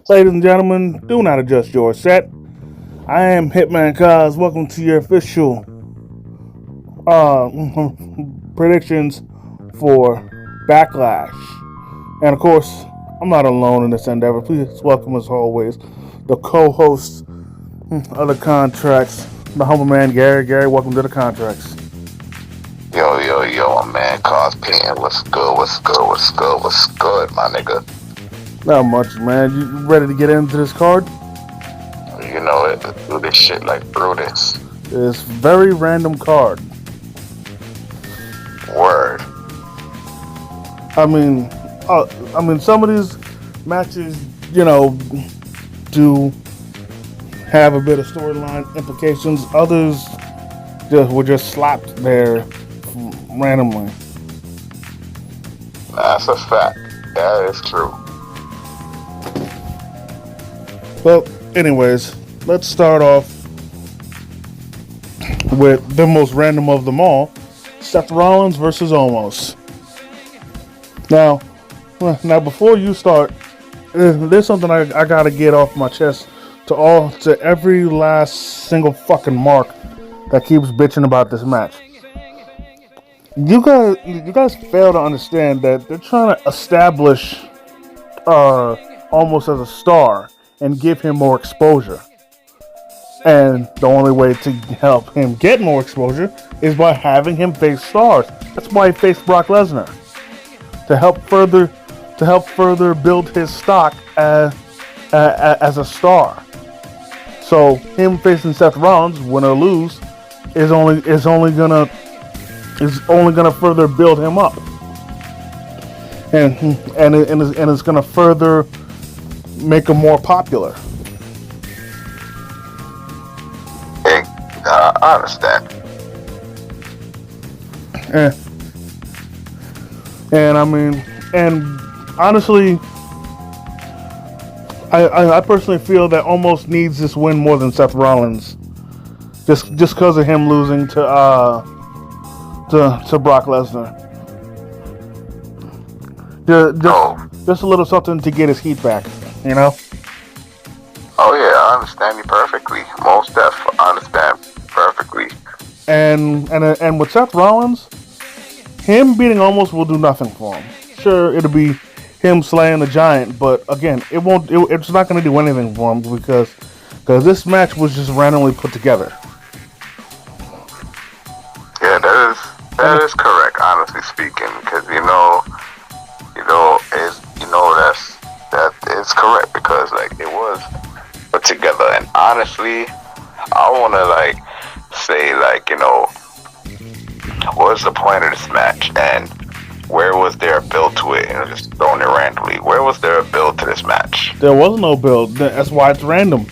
Ladies and gentlemen, do not adjust your set. I am Hitman Cause. Welcome to your official uh, predictions for Backlash. And of course, I'm not alone in this endeavor. Please welcome, as always, the co-host of the contracts, the humble man Gary. Gary, welcome to the contracts. Yo, man, Cosplayin. What's good, my nigga? Not much, man. You ready to get into this card? You know it. Do this shit like Brutus. It's very random card. Word. I mean, some of these matches, do have a bit of storyline implications. Others were just slapped there randomly. That's a fact. That is true. Well, anyways, let's start off with the most random of them all: Seth Rollins versus Omos. Now, before you start, there's something I gotta get off my chest to every last single fucking mark that keeps bitching about this match. You guys fail to understand that they're trying to establish Omos as a star and give him more exposure. And the only way to help him get more exposure is by having him face stars. That's why he faced Brock Lesnar, to help further build his stock as a star. So him facing Seth Rollins, win or lose, is only gonna further build him up, and it's gonna further make him more popular. Hey, I understand. And honestly, I personally feel that Omos needs this win more than Seth Rollins, just because of him losing to Brock Lesnar. Just a little something to get his heat back, you know. Oh yeah, I understand you perfectly. Most def, I understand perfectly. And with Seth Rollins, him beating Omos will do nothing for him. Sure, it'll be him slaying the giant, but again, it's not going to do anything for him because this match was just randomly put together. Yeah, that is correct. Honestly speaking, because that is correct because like it was put together, and honestly, I want to say what's the point of this match and where was there a build to it? And just throwing it randomly. Where was there a build to this match? There was no build. That's why it's random.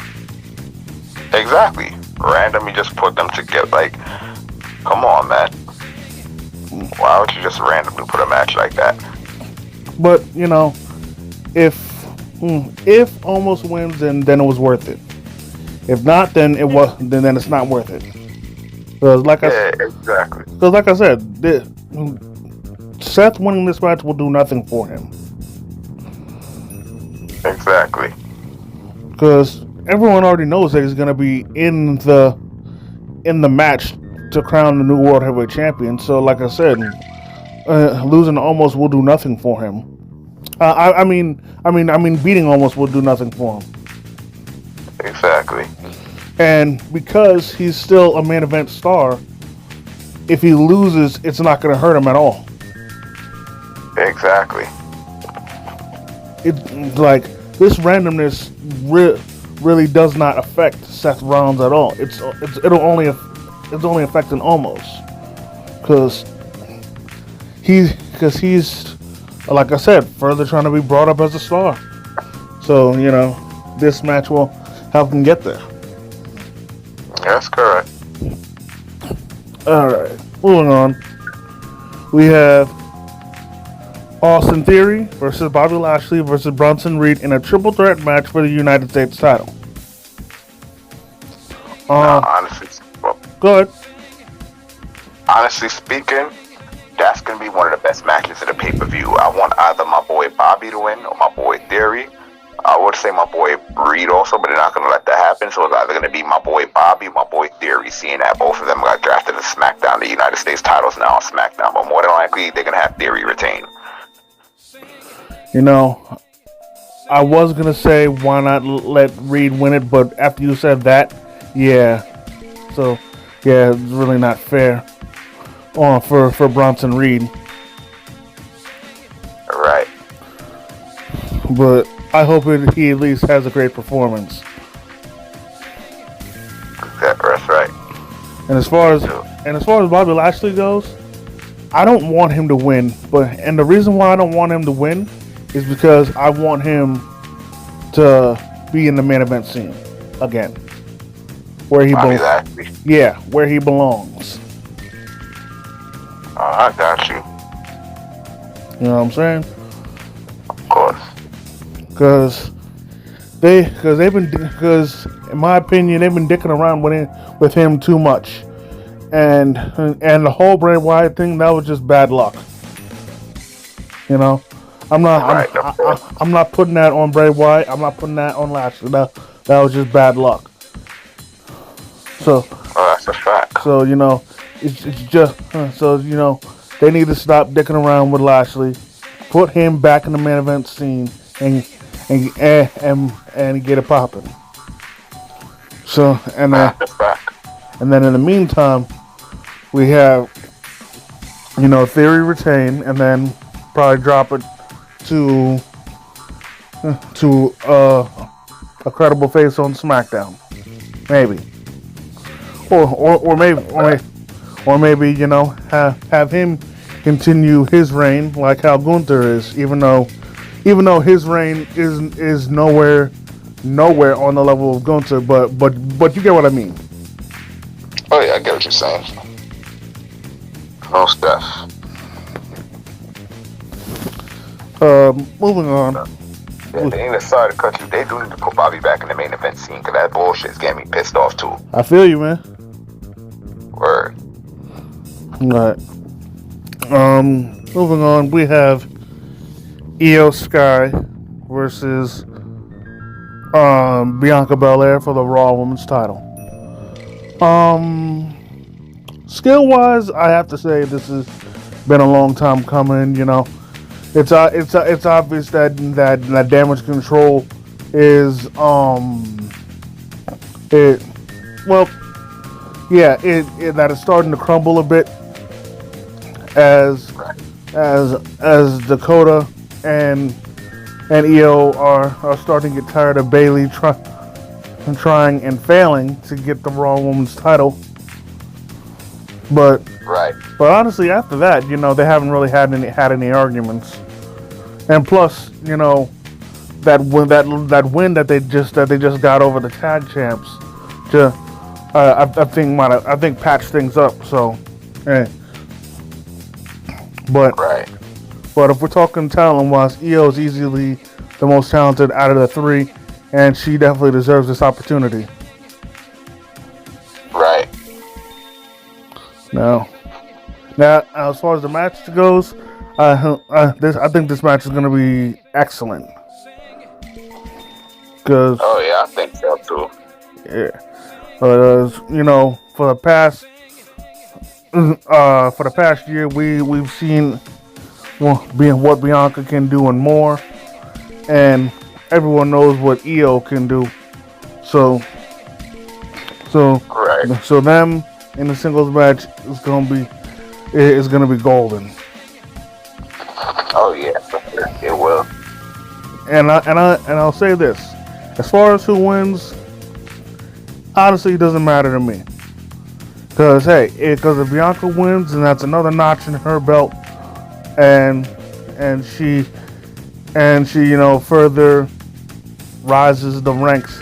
Exactly. Random, you just put them together. Like, come on, man. Why would you just randomly put a match like that? But, if Omos wins, then it was worth it. If not, then then it's not worth it. Because like I said, Seth winning this match will do nothing for him. Exactly. Because everyone already knows that he's going to be in the match to crown the new World Heavyweight Champion. So, like I said, losing to Omos will do nothing for him. I mean, beating Omos will do nothing for him. Exactly. And because he's still a main event star, if he loses, it's not going to hurt him at all. Exactly. It's like this randomness really does not affect Seth Rollins at all. It's only affecting Omos because he's like I said, further trying to be brought up as a star. So this match will help him get there. That's correct. All right, moving on. We have Austin Theory versus Bobby Lashley versus Bronson Reed in a triple threat match for the United States title. Honestly, go ahead. Honestly speaking, that's going to be one of the best matches of the pay-per-view. I want either my boy Bobby to win or my boy Theory. I would say my boy Reed also, but they're not going to let that happen. So it's either going to be my boy Bobby, my boy Theory, seeing that both of them got drafted to SmackDown. The United States titles now on SmackDown, but more than likely they're going to have Theory retain. You know, I was going to say why not let Reed win it, but after you said that, yeah. So, yeah, it's really not fair for Bronson Reed. Right. But I hope he at least has a great performance. That's right. And as far as Bobby Lashley goes, I don't want him to win. And the reason why I don't want him to win is because I want him to be in the main event scene again, where he belongs. Yeah, where he belongs. I got you. You know what I'm saying? Of course. Because in my opinion, they've been dicking around with him too much, and the whole Bray Wyatt thing, that was just bad luck. You know, I'm not putting that on Bray Wyatt. I'm not putting that on Lashley. That was just bad luck. So, that's a fact. So you know, it's just so you know, they need to stop dicking around with Lashley, put him back in the main event scene, and get it popping. So and then in the meantime, we have, you know, Theory retain, and then probably drop it to a credible face on SmackDown, maybe, or maybe you know have him continue his reign like how Gunther is, even though his reign is nowhere on the level of Gunther, but you get what I mean. Oh yeah, I get what you're saying. Most def. Moving on. Yeah, they ain't sorry to cut you. They do need to put Bobby back in the main event scene, because that bullshit is getting me pissed off too. I feel you, man. Word. Right. Moving on, we have Io Sky versus Bianca Belair for the Raw Women's title. Skill wise, I have to say this has been a long time coming. You know, it's obvious that Damage Control is that it's starting to crumble a bit as Dakota and Io are starting to get tired of Bayley trying and failing to get the Raw Women's title. But honestly, after that, you know, they haven't really had any arguments. And plus, you know, that win that they just got over the tag champs, I think patched things up. So, yeah. But if we're talking talent-wise, Io is easily the most talented out of the three, and she definitely deserves this opportunity. Right. Now, as far as the match goes, I think this match is going to be excellent. Oh yeah, I think so too. Yeah. You know, for the past year, we've seen what Bianca can do and more, and everyone knows what Io can do. So them in the singles match is gonna be golden. Oh yeah, it will. And I'll say this: as far as who wins, honestly, it doesn't matter to me. Because if Bianca wins, then that's another notch in her belt, and she you know further rises the ranks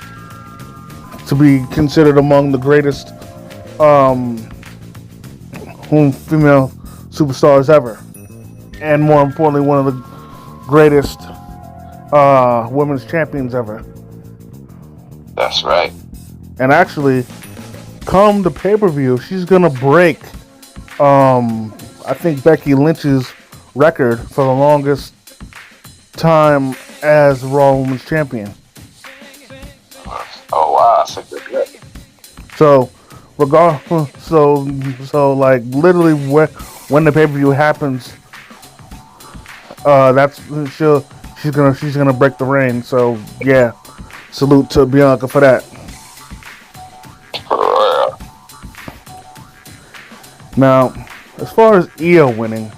to be considered among the greatest female superstars ever, and more importantly, one of the greatest women's champions ever. That's right. And actually, come the pay-per-view, she's gonna break I think Becky Lynch's record for the longest time as Raw Women's Champion. Oh wow, that's a good look. So, like literally when the pay-per-view happens, that's she's gonna break the reign. So yeah, salute to Bianca for that. Now, as far as Io winning,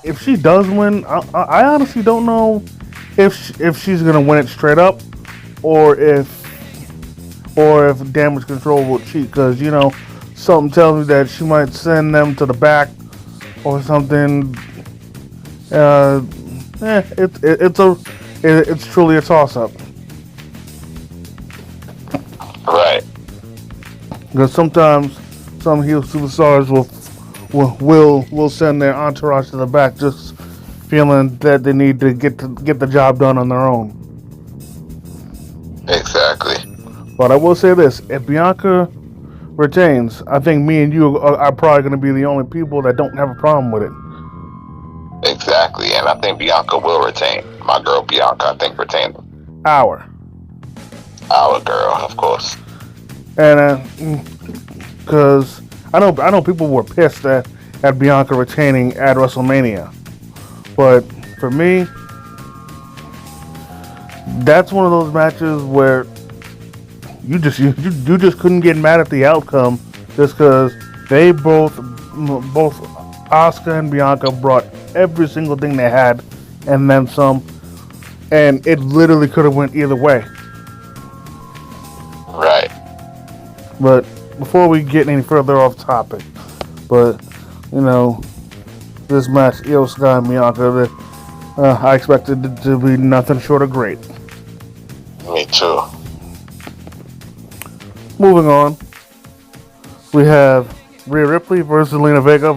if she does win, I honestly don't know if she's gonna win it straight up, or if Damage Control will cheat, because something tells me that she might send them to the back or something. It's truly a toss up. Right. Because sometimes some heel superstars will send their entourage to the back, just feeling that they need to get the job done on their own. Exactly. But I will say this: if Bianca retains, I think me and you are probably going to be the only people that don't have a problem with it. Exactly, and I think Bianca will retain. My girl Bianca, I think, retained. Our girl, of course. And because I know people were pissed at Bianca retaining at WrestleMania, but for me, that's one of those matches where you just couldn't get mad at the outcome, just because they both Asuka and Bianca brought every single thing they had and then some, and it literally could have went either way. Right. But before we get any further off topic, this match, Io Sky and Bianca, I expected it to be nothing short of great. Me too. Moving on, we have Rhea Ripley versus Zelina Vega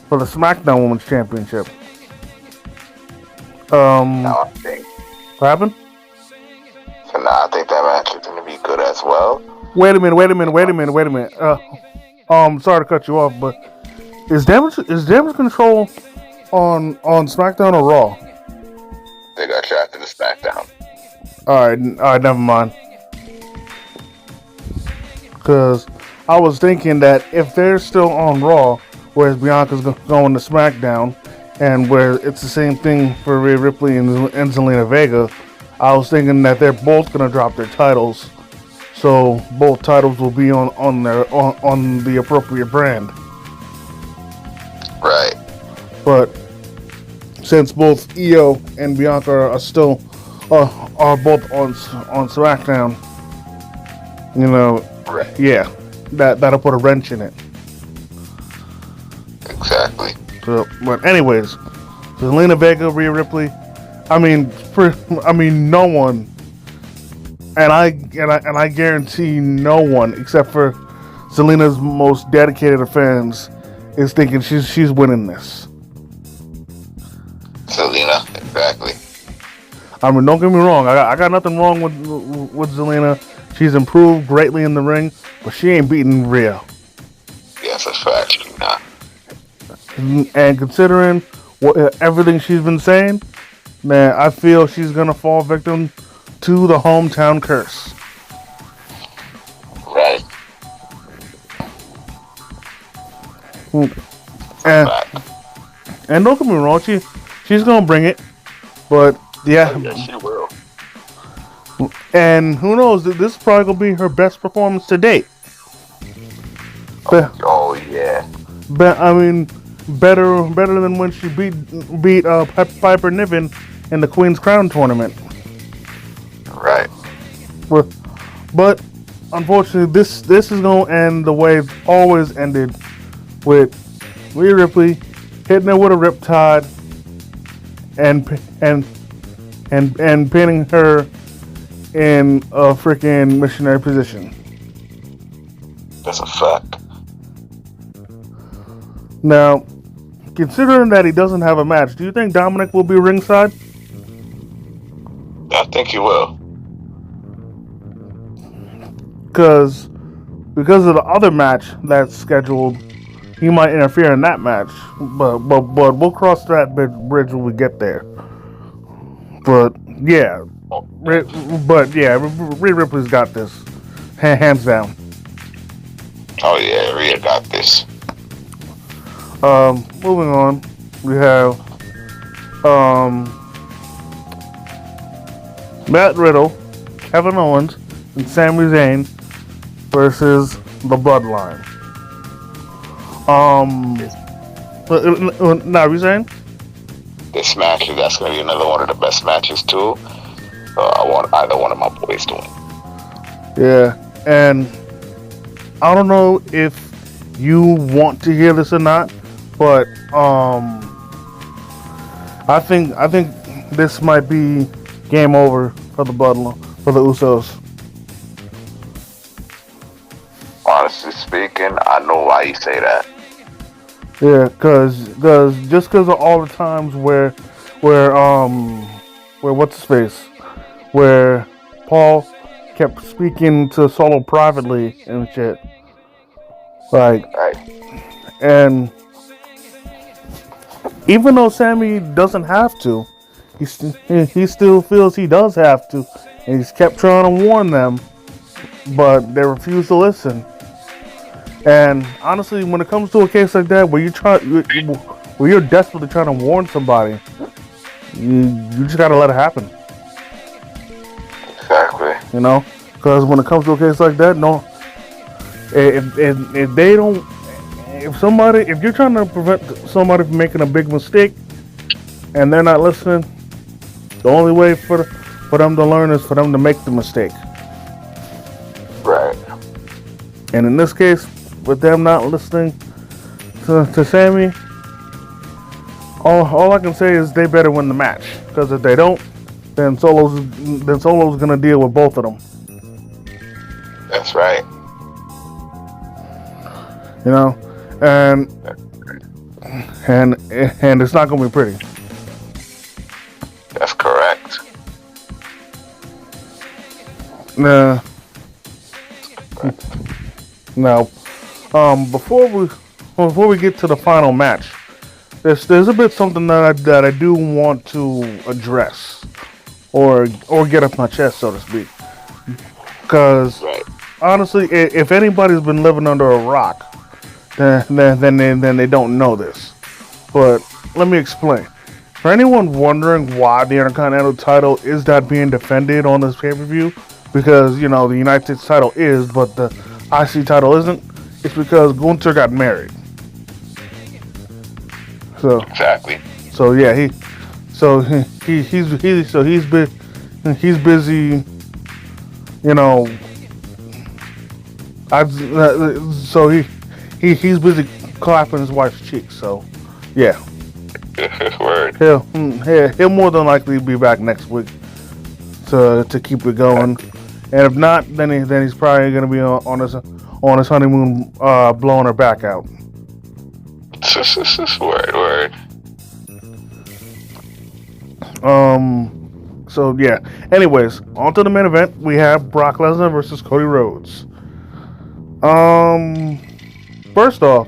for the SmackDown Women's Championship. Now I think. What happened? So now I think that match is going to be good as well. Wait a minute. Sorry to cut you off, but is Damage Control on SmackDown or Raw? They got drafted to SmackDown. All right, never mind. Because I was thinking that if they're still on Raw, whereas Bianca's going to SmackDown, and where it's the same thing for Rhea Ripley and Zelina Vega, I was thinking that they're both going to drop their titles, so both titles will be on the appropriate brand. Right. But since both Io and Bianca are still are both on SmackDown, right. Yeah, that'll put a wrench in it. Exactly. So, but anyways, Zelina Vega, Rhea Ripley. I mean, no one, and I guarantee no one except for Zelina's most dedicated fans is thinking she's winning this. Zelina, exactly. I mean, don't get me wrong. I got nothing wrong with Zelina. She's improved greatly in the ring, but she ain't beating Rhea. Yes, that's fact. Nah. And considering everything she's been saying, man, I feel she's gonna fall victim to the hometown curse. Right. And don't get me wrong, she's gonna bring it, but yeah, she will. And who knows? This is probably gonna be her best performance to date. Oh yeah. I mean, better than when she beat Piper Niven in the Queen's Crown tournament. Right. But unfortunately, this is gonna end the way it's always ended, with Rhea Ripley hitting her with a riptide and pinning her in a freaking missionary position. That's a fact. Now, considering that he doesn't have a match, do you think Dominic will be ringside? I think he will. Because of the other match that's scheduled, he might interfere in that match. But we'll cross that bridge when we get there. But yeah, Rhea Ripley's got this, hands down. Oh yeah, Rhea got this. Moving on, we have Matt Riddle, Kevin Owens, and Sami Zayn versus the Bloodline. Now, you saying? This match, that's going to be another one of the best matches too. I want either one of my boys to win. Yeah, and I don't know if you want to hear this or not, but I think this might be game over for the Bloodline, for the Usos. Honestly speaking, I know why you say that. Yeah, cause of all the times where what's his face, where Paul kept speaking to Solo privately and shit, like, Right. and even though Sammy doesn't have to, he still feels he does have to, and he's kept trying to warn them, but they refuse to listen. And honestly, when it comes to a case like that, where you're desperately trying to warn somebody, you just gotta let it happen. Exactly. You know, because when it comes to a case like that, no, if they don't, if you're trying to prevent somebody from making a big mistake, and they're not listening, the only way for them to learn is for them to make the mistake. Right. And in this case, with them not listening to Sammy, all I can say is they better win the match. Because if they don't, then Solo's gonna deal with both of them. That's right. You know, and it's not gonna be pretty. That's correct. Now, before we get to the final match, there's a bit something that I do want to address, or get off my chest, so to speak. Because honestly, if anybody's been living under a rock, then they don't know this. But let me explain. For anyone wondering why the Intercontinental title is not being defended on this pay-per-view, because the United States title is, but the IC title isn't, it's because Gunther got married. So exactly. So yeah, he's busy. He's busy clapping his wife's cheeks. So yeah. Word. He'll more than likely be back next week to keep it going, and if not, then he's probably gonna be on his honeymoon, blowing her back out. Word. So yeah. Anyways, on to the main event. We have Brock Lesnar versus Cody Rhodes. First off,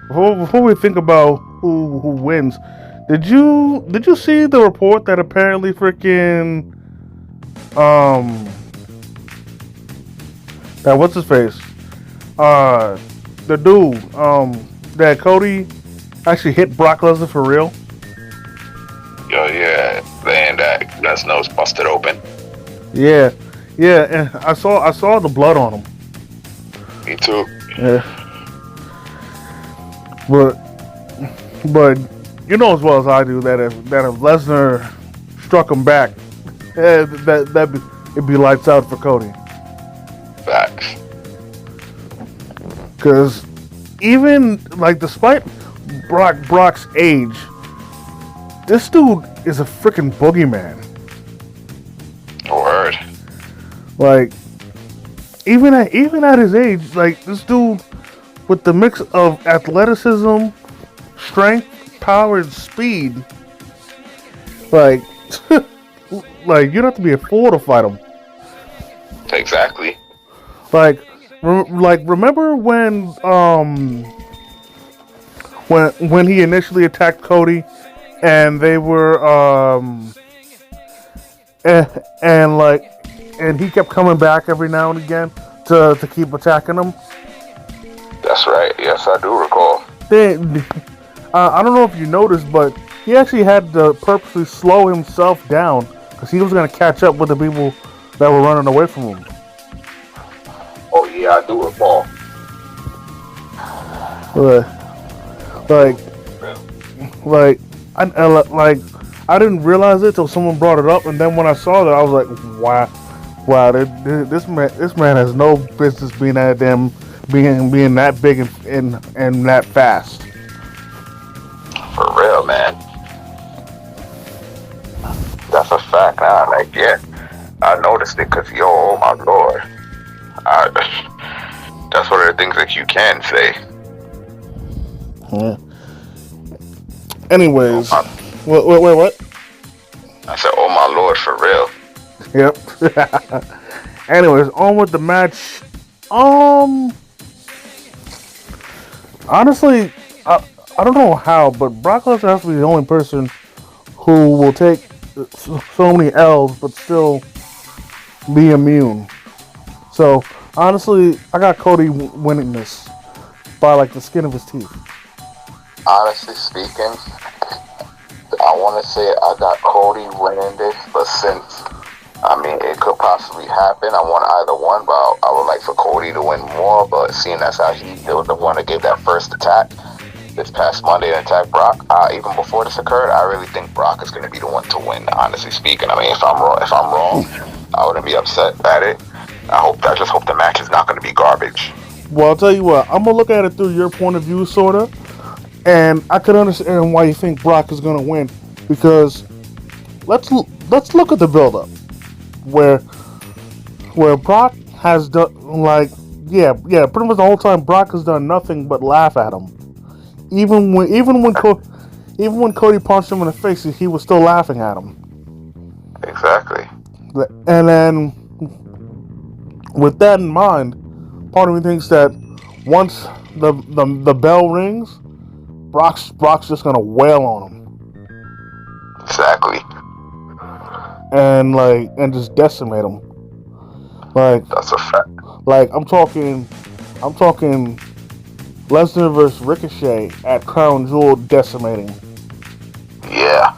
before we think about who wins, did you see the report that apparently freaking that what's his face, the dude that Cody actually hit Brock Lesnar for real? Yo, yeah, and that's nose busted open. Yeah, and I saw the blood on him. Me too. Yeah, but you know as well as I do that if Lesnar struck him back, it'd be lights out for Cody. Facts. Because even despite Brock's age, this dude is a freaking boogeyman. Word. Even at his age, this dude with the mix of athleticism, strength, power, and speed, you'd have to be a fool to fight him. Exactly. Remember when he initially attacked Cody, and they were and he kept coming back every now and again to keep attacking him. That's right. Yes, I do recall. They, I don't know if you noticed, but he actually had to purposely slow himself down because he was going to catch up with the people that were running away from him. Oh yeah, I do recall. Like, like, I didn't realize it till someone brought it up, and then when I saw that, I was like, wow, this man has no business being that being that big and that fast. For real, man. That's a fact. Now, like, yeah, I noticed it because, yo, oh my lord, that's one of the things that you can say. Yeah. Anyways, Oh what? I said, oh my lord, for real. Yep. Anyways, on with the match. Honestly, I don't know how, but Brock Lesnar has to be the only person who will take so many L's but still be immune. So honestly, I got Cody winning this by like the skin of his teeth. Honestly speaking, I want to say I got Cody winning this, but since, I mean, it could possibly happen, I want either one, but I would like for Cody to win more, but seeing that's how he was the one to give that first attack this past Monday and attack Brock, even before this occurred, I really think Brock is going to be the one to win, honestly speaking. I mean, if I'm wrong, I wouldn't be upset at it. I just hope the match is not going to be garbage. Well, I'll tell you what, I'm going to look at it through your point of view, sort of. And I could understand why you think Brock is going to win, because let's look at the build-up, where Brock has done pretty much the whole time Brock has done nothing but laugh at him. Even when Cody punched him in the face, he was still laughing at him. Exactly. And then, with that in mind, part of me thinks that once the bell rings, Brock's just gonna wail on him. Exactly. And just decimate him. Like, that's a fact. Like I'm talking Lesnar versus Ricochet at Crown Jewel decimating. Yeah.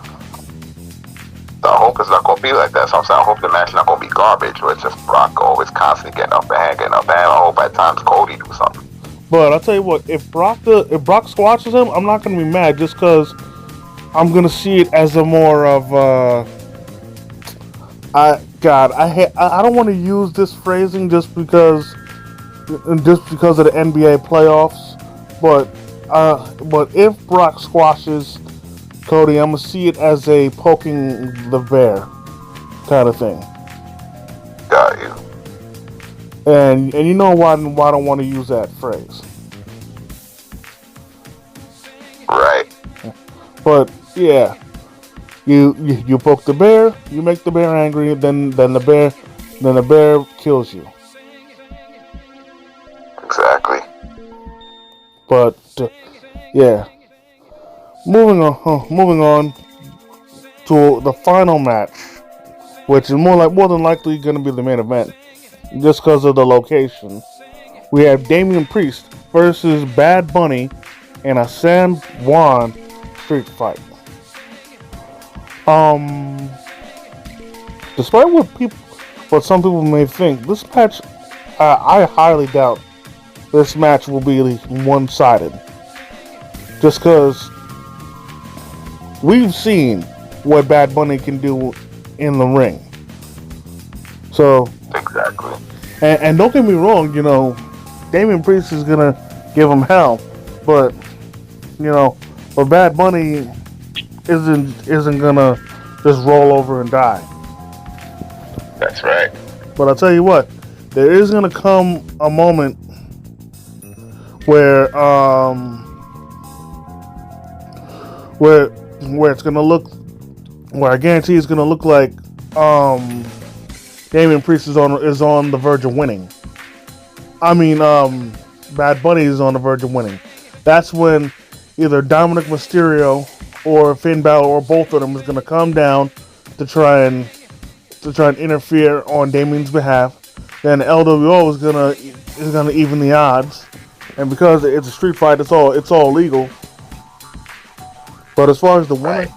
So I hope it's not gonna be like that. So I'm saying I hope the match not gonna be garbage, where it's just Brock always constantly getting up and hand. I hope at times Cody do something. But I'll tell you what, if Brock squashes him, I'm not gonna be mad just because I'm gonna see it as a more of I don't want to use this phrasing just because of the NBA playoffs, but if Brock squashes Cody, I'm gonna see it as a poking the bear kind of thing. Got you. And you know why I don't want to use that phrase. Right. But yeah, you poke the bear, you make the bear angry, then the bear kills you. Exactly. But yeah, moving on to the final match, which is more than likely going to be the main event, just because of the location. We have Damian Priest versus Bad Bunny in a San Juan street fight. Despite what some people may think, this match, I highly doubt this match will be one-sided. Just because we've seen what Bad Bunny can do in the ring. So exactly. And don't get me wrong, Damian Priest is gonna give him hell, but Bad Bunny isn't gonna just roll over and die. That's right. But I'll tell you what, there is gonna come a moment where it's gonna look, where I guarantee it's gonna look like Damian Priest is on the verge of winning. I mean, Bad Bunny is on the verge of winning. That's when either Dominic Mysterio or Finn Balor or both of them is gonna come down to try and to try and interfere on Damien's behalf. Then the LWO is gonna even the odds, and because it's a street fight, it's all legal. But as far as the winner,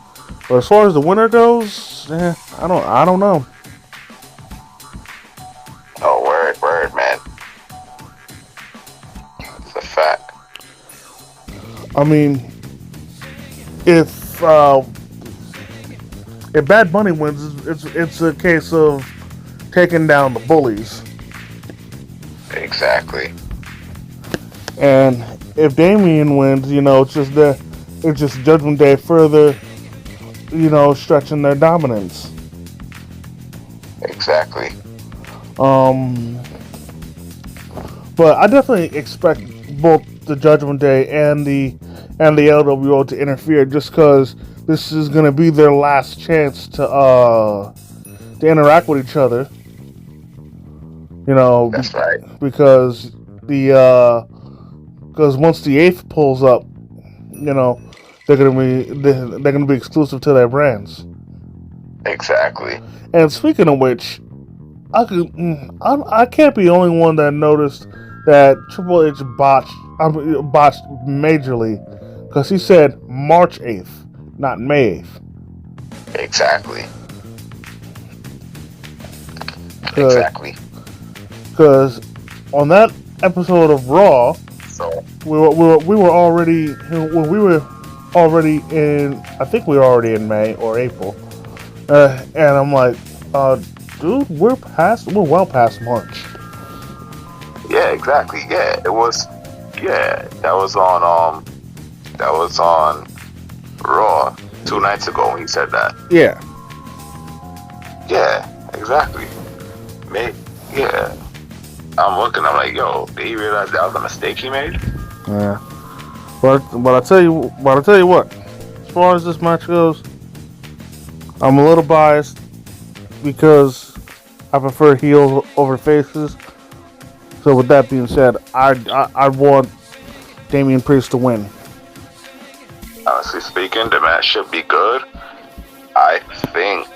goes, I don't know. Oh, word, man. It's a fact. I mean, if Bad Bunny wins, it's a case of taking down the bullies. Exactly. And if Damien wins, it's just Judgment Day further, stretching their dominance. Exactly. But I definitely expect both the Judgment Day and the LWO to interfere, just because this is going to be their last chance to interact with each other. That's right. Because once the 8th pulls up, they're gonna be exclusive to their brands. Exactly. And speaking of which, I can't be the only one that noticed that Triple H botched majorly, because he said March 8th, not May 8th. Exactly. Because on that episode of Raw, we were already in. I think we were already in May or April, and I'm like, dude, we're well past March. Yeah, exactly. Yeah, it was. Yeah, that was on Raw 2 nights ago when he said that. Yeah. Yeah, exactly. Yeah. I'm looking. I'm like, yo, did he realize that was a mistake he made? Yeah. But I tell you what. As far as this match goes, I'm a little biased because I prefer heels over faces. So with that being said, I want Damian Priest to win. Honestly speaking, the match should be good. I think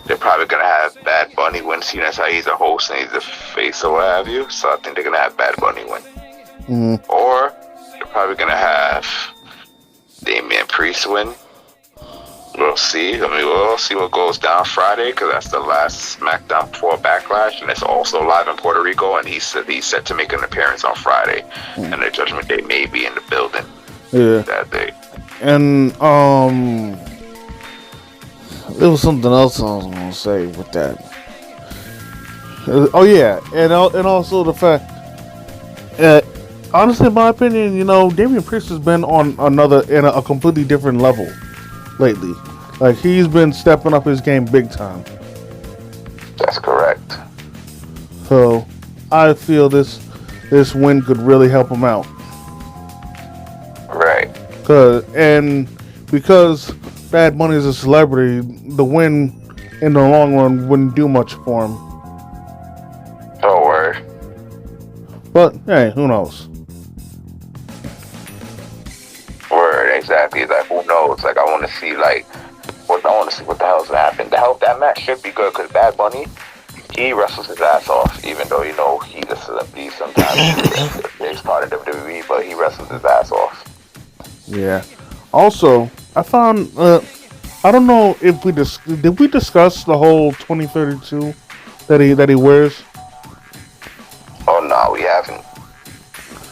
they're probably going to have Bad Bunny win, seeing as how he's a host and he's a face or what have you. So I think they're going to have Bad Bunny win. Mm-hmm. Or they're probably going to have Damian Priest win. We'll see. I mean, we'll see what goes down Friday, because that's the last SmackDown before Backlash, and it's also live in Puerto Rico, and he's set to make an appearance on Friday, and the Judgment Day may be in the building that day. And there was something else I was going to say with that. Oh yeah, and also the fact that, honestly, in my opinion, Damian Priest has been on a completely different level lately. Like, he's been stepping up his game big time. That's correct. So I feel this win could really help him out. Right. Because Bad Bunny is a celebrity, the win in the long run wouldn't do much for him. Oh, word. But hey, who knows? Word, exactly. Like, who knows? Like, I want to see what the hell's gonna happen. That match should be good, because Bad Bunny, he wrestles his ass off, even though he's a celebrity sometimes. He's part of WWE, but he wrestles his ass off. Yeah. Also, I found I don't know if did we discuss the whole 2032 that he wears? Oh no, we haven't.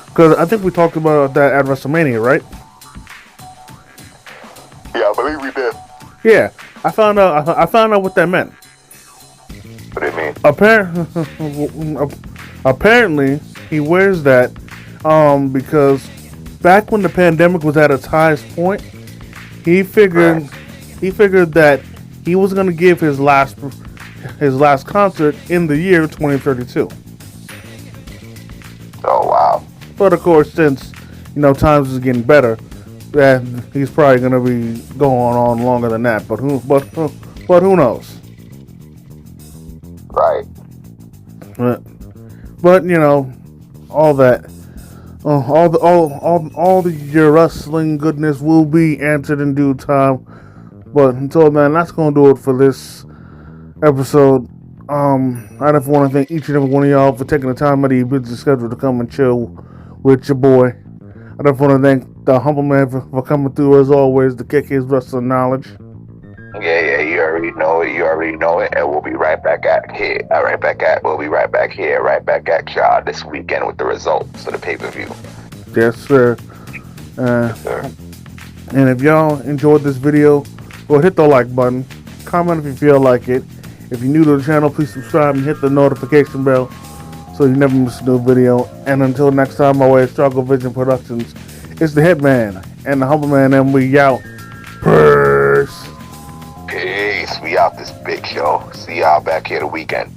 Because I think we talked about that at WrestleMania, right? Yeah, I believe we did. Yeah, I found out what that meant. What do you mean? Apparently, he wears that because back when the pandemic was at its highest point, he figured that he was going to give his last concert in the year 2032. Oh wow! But of course, since times is getting better, that he's probably going to be going on longer than that. But who knows? Right. But all that, all your wrestling goodness will be answered in due time. But until then, that's gonna do it for this episode. I just want to thank each and every one of y'all for taking the time out of your busy schedule to come and chill with your boy. I just want to thank the humble man for coming through as always to kick his wrestling knowledge. Yeah, you already know it. You already know it, and we'll be right back at here. We'll be right back here, right back at y'all this weekend with the results of the pay-per-view. Yes, sir. Yes, sir. And if y'all enjoyed this video, go hit the like button. Comment if you feel like it. If you're new to the channel, please subscribe and hit the notification bell so you never miss a new video. And until next time, my way is Struggle Vision Productions. It's the Hitman and the Humble Man, and we out. Peace. Peace. We out this big show. See y'all back here the weekend.